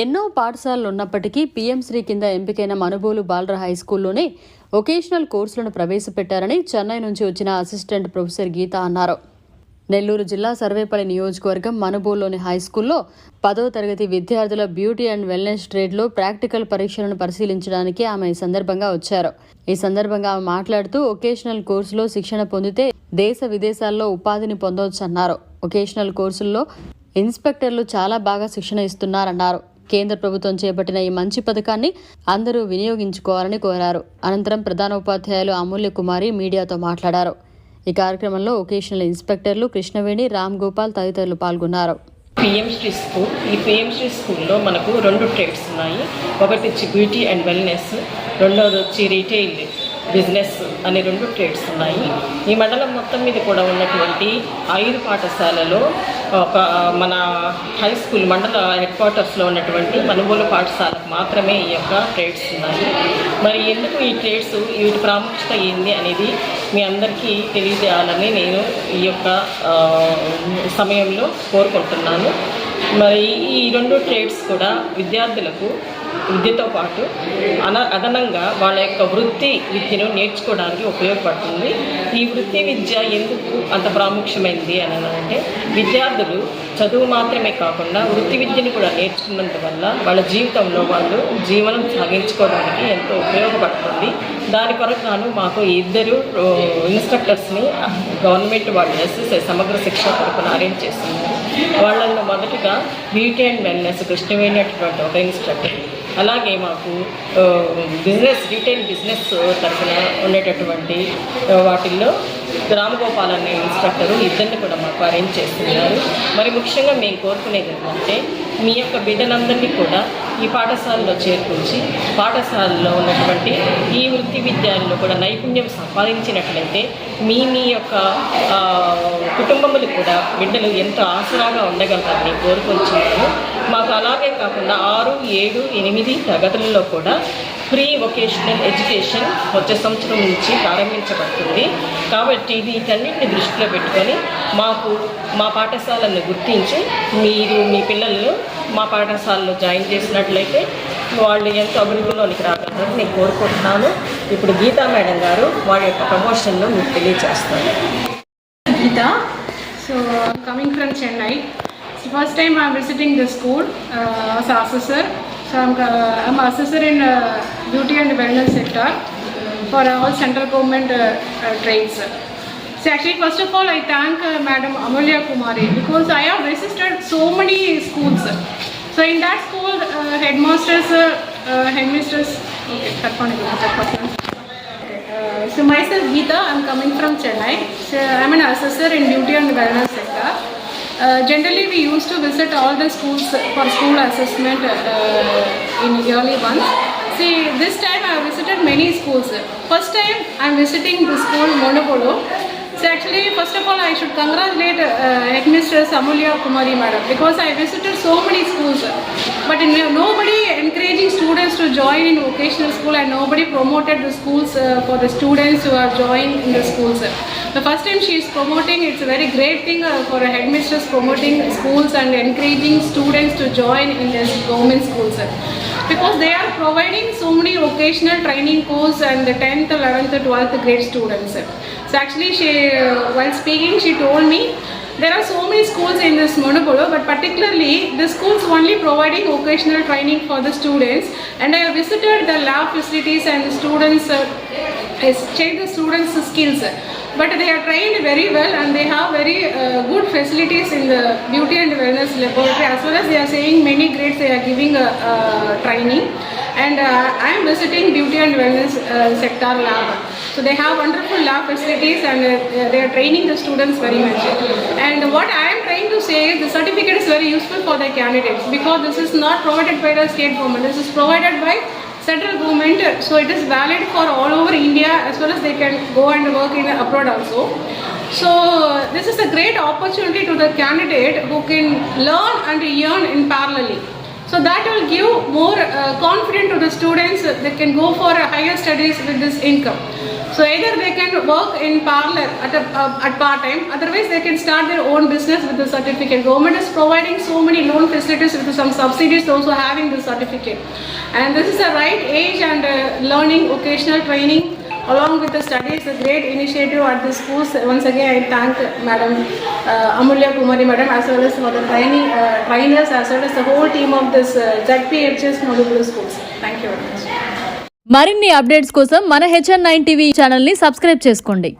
ఎన్నో పాఠశాలలు ఉన్నప్పటికీ పీఎం శ్రీ కింద ఎంపికైన మనుబోలు బాలర హై స్కూల్లోనే వొకేషనల్ కోర్సులను ప్రవేశపెట్టారని చెన్నై నుంచి వచ్చిన అసిస్టెంట్ ప్రొఫెసర్ గీత అన్నారు. నెల్లూరు జిల్లా సర్వేపల్లి నియోజకవర్గం మనుబోలులోని హైస్కూల్లో 10వ తరగతి విద్యార్థుల బ్యూటీ అండ్ వెల్నెస్ ట్రేడ్లో ప్రాక్టికల్ పరీక్షలను పరిశీలించడానికి ఆమె ఈ సందర్భంగా వచ్చారు. ఈ సందర్భంగా ఆమె మాట్లాడుతూ వొకేషనల్ కోర్సులో శిక్షణ పొందితే దేశ విదేశాల్లో ఉపాధిని పొందవచ్చన్నారు. వొకేషనల్ కోర్సుల్లో ఇన్స్పెక్టర్లు చాలా బాగా శిక్షణ ఇస్తున్నారన్నారు. కేంద్ర ప్రభుత్వం చేపట్టిన ఈ మంచి పథకాన్ని అందరూ వినియోగించుకోవాలని కోరారు. అనంతరం ప్రధానోపాధ్యాయులు అమూల్య కుమారి మీడియాతో మాట్లాడారు. ఈ కార్యక్రమంలో వొకేషనల్ ఇన్స్పెక్టర్లు కృష్ణవేణి, రామ్ గోపాల్ తదితరులు పాల్గొన్నారు. పిఎంశ్రీ స్కూల్. ఈ పిఎంశ్రీ స్కూల్లో మనకు 2 ట్రేడ్స్ ఉన్నాయి. ఒకటి వచ్చి బ్యూటీ అండ్ వెల్నెస్, రెండోది వచ్చి రీటైల్ బిజినెస్ అనే 2 ట్రేడ్స్ ఉన్నాయి. ఈ మండలం మొత్తం మీద కూడా ఉన్నటువంటి 5 పాఠశాలలో మన హై స్కూల్ మండల హెడ్ క్వార్టర్స్లో ఉన్నటువంటి మనుబోలు పాఠశాలకు మాత్రమే ఈ యొక్క ట్రేడ్స్ ఉన్నాయి. మరి ఎందుకు ఈ ట్రేడ్స్, వీటి ప్రాముఖ్యత ఏంది అనేది మీ అందరికీ తెలియజేయాలని నేను ఈ యొక్క సమయంలో కోరుకుంటున్నాను. మరి ఈ 2 ట్రేడ్స్ కూడా విద్యార్థులకు విద్యతో పాటు అదనంగా వాళ్ళ యొక్క వృత్తి విద్యను నేర్చుకోవడానికి ఉపయోగపడుతుంది. ఈ వృత్తి విద్య ఎందుకు అంత ప్రాముఖ్యమైంది అని అంటే, విద్యార్థులు చదువు మాత్రమే కాకుండా వృత్తి విద్యను కూడా నేర్చుకున్నందువల్ల వాళ్ళ జీవితంలో వాళ్ళు జీవనం సాగించుకోవడానికి ఎంతో ఉపయోగపడుతుంది. దాని కొరకు మాకు 2 ఇన్స్ట్రక్టర్స్ని గవర్నమెంట్ వాళ్ళు ఎస్ఎస్ఐ సమగ్ర శిక్షణ తరపున అరేంజ్ చేస్తున్నారు. వాళ్ళల్లో మొదటిగా బ్యూటీ అండ్ వెల్నెస్ కృష్ణవేణి అటువంటి ఒక ఇన్స్ట్రక్టర్, అలాగే మాకు రీటైల్ బిజినెస్ తరఫున ఉండేటటువంటి వాటిల్లో రామగోపాల్ అనే ఇన్స్ట్రక్టరు 2 కూడా మాకు అరేంజ్ చేస్తున్నారు. మరి ముఖ్యంగా మేము కోరుకునేది ఏంటంటే, మీ యొక్క బిడ్డలందరినీ కూడా ఈ పాఠశాలలో చేర్పించి పాఠశాలలో ఉన్నటువంటి ఈ వృత్తి విద్యాల్లో కూడా నైపుణ్యం సంపాదించినట్లయితే మీ యొక్క కుటుంబములు కూడా బిడ్డలు ఎంతో ఆసరాగా ఉండగలరని కోరుకుంటున్నాను. మాకు అలాగే కాకుండా 6, 7, 8 తరగతులలో కూడా ఫ్రీ వొకేషనల్ ఎడ్యుకేషన్ వచ్చే సంవత్సరం నుంచి ప్రారంభించబడుతుంది. కాబట్టి వీటన్నిటిని దృష్టిలో పెట్టుకొని మా పాఠశాలను గుర్తించి మీరు మీ పిల్లలను మా పాఠశాలలో జాయిన్ చేసినట్లయితే వాళ్ళు ఎంతో అభివృద్ధిలోనికి రాగలరని నేను కోరుకుంటున్నాను. ఇప్పుడు గీతా మేడం గారు వారి యొక్క ప్రమోషన్లో మీకు తెలియజేస్తారు. Gita, so I'm coming from Chennai. It's the first time I'm visiting the school as an assessor. So I'm assessor in beauty and wellness sector for all central government trades. So actually, first of all, I thank Madam Amulya Kumari because I have visited so many schools. So in that school, headmasters, headmistress. Okay, so myself Geeta, I'm coming from Chennai. So I'm an assessor in beauty and wellness sector. Generally we used to visit all the schools for school assessment in early months. See, this time I visited many schools. First time I'm visiting the school Monopolo. So actually, first of all, I should congratulate Headmistress Amulya Kumari Madam because I visited so many schools, but nobody encouraging students to join in vocational school and nobody promoted the schools for the students who are joined in the schools. The first time she is promoting, it's a very great thing for a headmistress promoting schools and encouraging students to join in this government schools because they are providing so many vocational training course and the 10th, 11th, 12th grade students. So actually while speaking she told me there are so many schools in this Monopolo, but particularly the schools only providing vocational training for the students, and I have visited the lab facilities and the students checked the students' skills. But they are trained very well and they have very good facilities in the beauty and wellness laboratory, as well as they are saying many grades they are giving training. And I am visiting beauty and wellness sector lab. So they have wonderful lab facilities and they are training the students very much. And what I am trying to say is the certificate is very useful for the candidates because this is not provided by the state government. This is provided by central government, so it is valid for all over India as well as they can go and work in abroad also. So this is a great opportunity to the candidate who can learn and earn in parallelly. So that will give more confidence to the students that can go for higher studies with this income. So either they can work in parlor at part time, otherwise they can start their own business with the certificate. Government is providing so many loan facilities with some subsidies also having the certificate. And this is the right age and learning vocational training along with the studies, a great initiative at the schools. Once again, I thank Madam Amulya Kumari Madam as well as for the trainers as well as the whole team of this ZPHS Modupulu schools. Thank you very much. మరిన్ని updates కోసం మన HN9 TV ఛానల్ని subscribe చేసుకోండి.